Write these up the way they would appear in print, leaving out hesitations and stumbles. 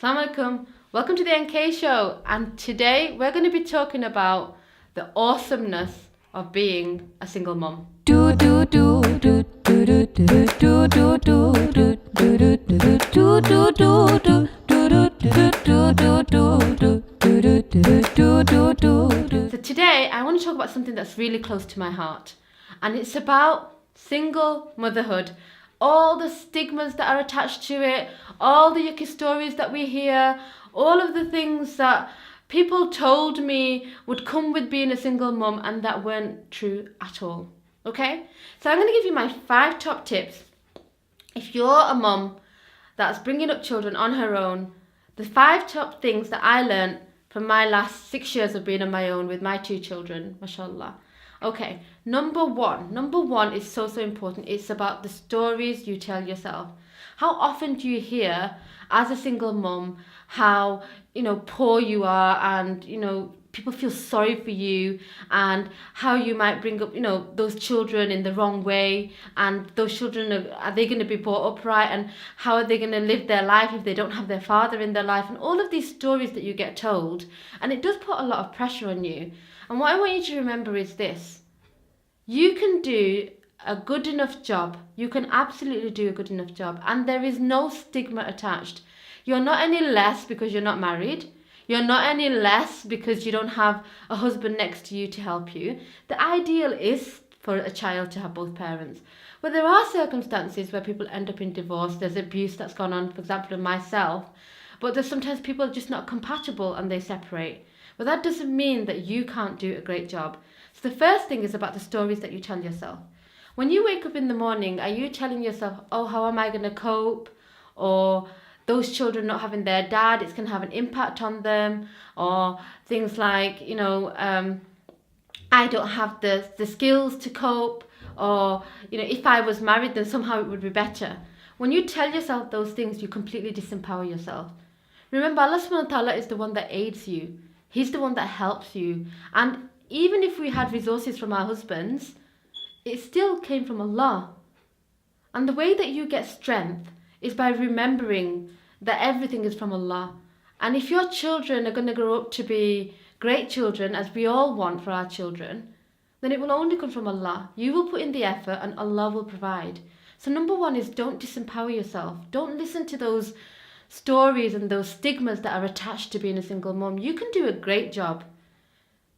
Assalamu alaikum. Welcome to the NK show, and today we're going to be talking about the awesomeness of being a single mom. So today I want to talk about something that's really close to my heart, and it's about single motherhood. All the stigmas that are attached to it, all the yucky stories that we hear, all of the things that people told me would come with being a single mum and that weren't true at all. Okay? So I'm going to give you my 5 top tips. If you're a mum that's bringing up children on her own, the 5 top things that I learned from my last 6 years of being on my own with my 2 children, mashallah. Okay, number one is so important. It's about the stories you tell yourself. How often do you hear as a single mum how, poor you are, and, people feel sorry for you, and how you might bring up, those children in the wrong way, and those children, are they going to be brought up right, and how are they going to live their life if they don't have their father in their life, and all of these stories that you get told, and it does put a lot of pressure on you. And what I want you to remember is this: you can do a good enough job. You can absolutely do a good enough job, and there is no stigma attached. You're not any less because you're not married. You're not any less because you don't have a husband next to you to help you. The ideal is for a child to have both parents. But there are circumstances where people end up in divorce. There's abuse that's gone on, for example, in myself. But there's sometimes people are just not compatible and they separate. But that doesn't mean that you can't do a great job. So the first thing is about the stories that you tell yourself. When you wake up in the morning, are you telling yourself, oh, how am I going to cope? Or those children not having their dad, it's going to have an impact on them? Or things like, I don't have the skills to cope. Or, if I was married, then somehow it would be better. When you tell yourself those things, you completely disempower yourself. Remember, Allah subhanahu wa ta'ala is the one that aids you. He's the one that helps you. And even if we had resources from our husbands, it still came from Allah. And the way that you get strength is by remembering that everything is from Allah. And if your children are going to grow up to be great children, as we all want for our children, then it will only come from Allah. You will put in the effort and Allah will provide. So number 1 is don't disempower yourself. Don't listen to those stories and those stigmas that are attached to being a single mom. You can do a great job.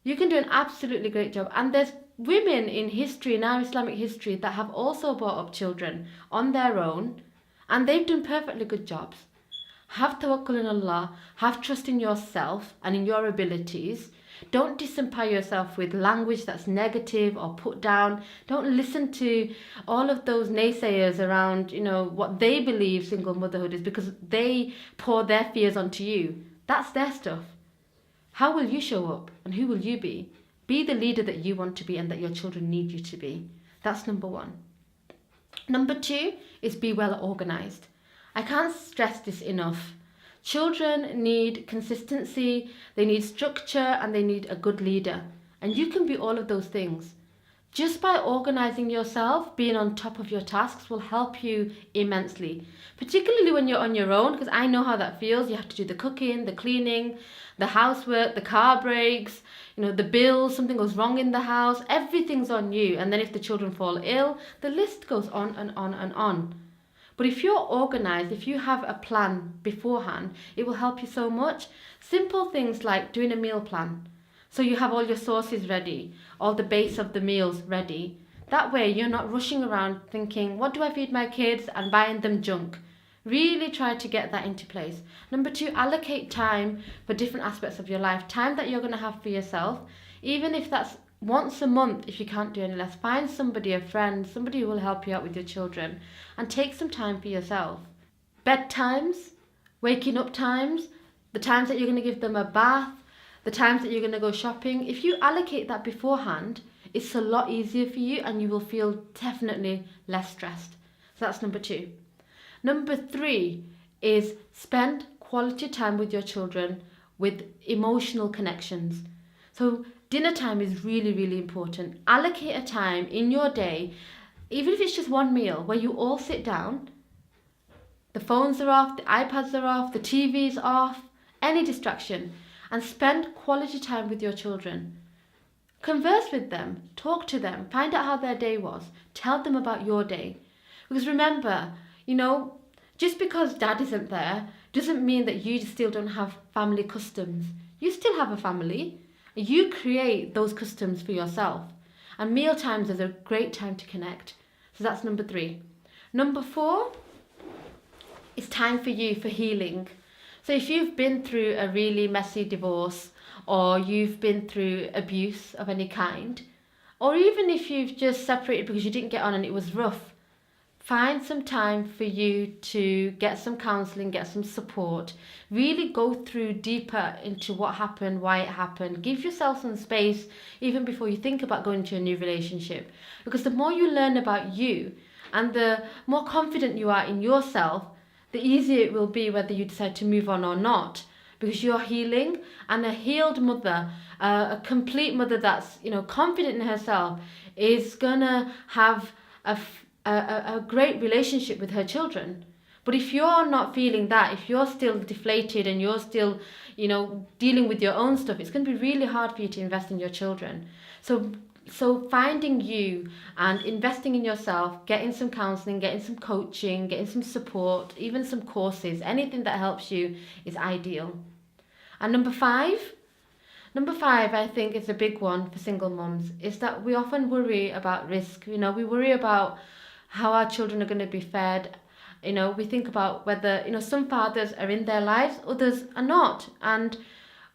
You can do an absolutely great job. And there's women in history, in our Islamic history, that have also brought up children on their own, and they've done perfectly good jobs. Have tawakkul in Allah, have trust in yourself and in your abilities. Don't disempower yourself with language that's negative or put down. Don't listen to all of those naysayers around, what they believe single motherhood is, because they pour their fears onto you. That's their stuff. How will you show up, and who will you be? Be the leader that you want to be and that your children need you to be. That's number 1. Number 2 is be well organized. I can't stress this enough. Children need consistency, they need structure, and they need a good leader. And you can be all of those things. Just by organizing yourself, being on top of your tasks will help you immensely. Particularly when you're on your own, because I know how that feels. You have to do the cooking, the cleaning, the housework, the car breaks, the bills, something goes wrong in the house, everything's on you. And then if the children fall ill, the list goes on and on and on. But if you're organized, if you have a plan beforehand, it will help you so much. Simple things like doing a meal plan. So you have all your sauces ready, all the base of the meals ready. That way you're not rushing around thinking, what do I feed my kids, and buying them junk. Really try to get that into place. Number 2, allocate time for different aspects of your life. Time that you're going to have for yourself, even if that's once a month. If you can't do any less, find somebody, a friend, somebody who will help you out with your children, and take some time for yourself. Bedtimes, waking up times, the times that you're going to give them a bath, the times that you're going to go shopping. If you allocate that beforehand, it's a lot easier for you and you will feel definitely less stressed. So that's number 2. Number 3 is spend quality time with your children with emotional connections. So dinner time is really, really important. Allocate a time in your day, even if it's just one meal, where you all sit down The phones are off, the iPads are off, the TV's off, any distraction, and spend quality time with your children. Converse with them, talk to them, find out how their day was, tell them about your day. Because remember, just because dad isn't there doesn't mean that you still don't have family customs. You still have a family. You create those customs for yourself. And meal times is a great time to connect. So that's number 3. Number 4 is time for you for healing. So if you've been through a really messy divorce, or you've been through abuse of any kind, or even if you've just separated because you didn't get on and it was rough, find some time for you to get some counselling, get some support, really go through deeper into what happened, why it happened. Give yourself some space even before you think about going to a new relationship. Because the more you learn about you and the more confident you are in yourself, the easier it will be whether you decide to move on or not. Because you're healing, and a healed mother, a complete mother that's confident in herself, is gonna have a great relationship with her children. But if you're not feeling that, if you're still deflated and you're still dealing with your own stuff, it's going to be really hard for you to invest in your children. So finding you and investing in yourself, getting some counselling, getting some coaching, getting some support, even some courses, anything that helps you is ideal. And number five, I think, is a big one for single mums, is that we often worry about risk. We worry about how our children are going to be fed. We think about whether, some fathers are in their lives, others are not. And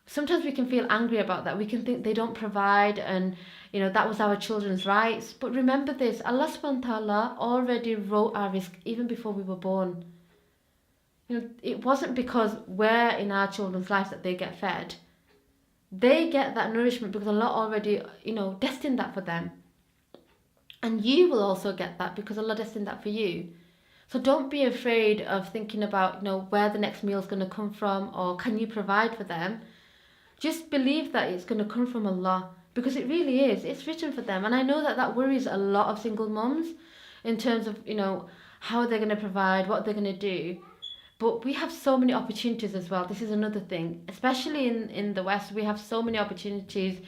sometimes we can feel angry about that. We can think they don't provide and, that was our children's rights. But remember this, Allah subhanahu wa ta'ala already wrote our risk even before we were born. It wasn't because we're in our children's lives that they get fed. They get that nourishment because Allah already, destined that for them. And you will also get that because Allah destined that for you. So don't be afraid of thinking about, where the next meal is going to come from, or can you provide for them. Just believe that it's going to come from Allah, because it really is. It's written for them. And I know that worries a lot of single mums in terms of, how they're going to provide, what they're going to do. But we have so many opportunities as well. This is another thing. Especially in the West, we have so many opportunities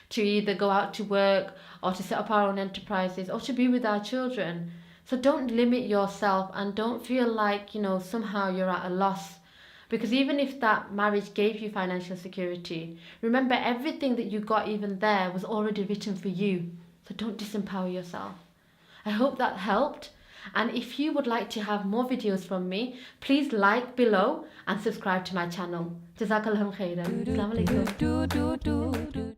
to either go out to work or to set up our own enterprises or to be with our children. So don't limit yourself and don't feel like, somehow you're at a loss. Because even if that marriage gave you financial security, remember everything that you got even there was already written for you. So don't disempower yourself. I hope that helped. And if you would like to have more videos from me, please like below and subscribe to my channel. Jazakallahu khairan. Assalamu alaikum.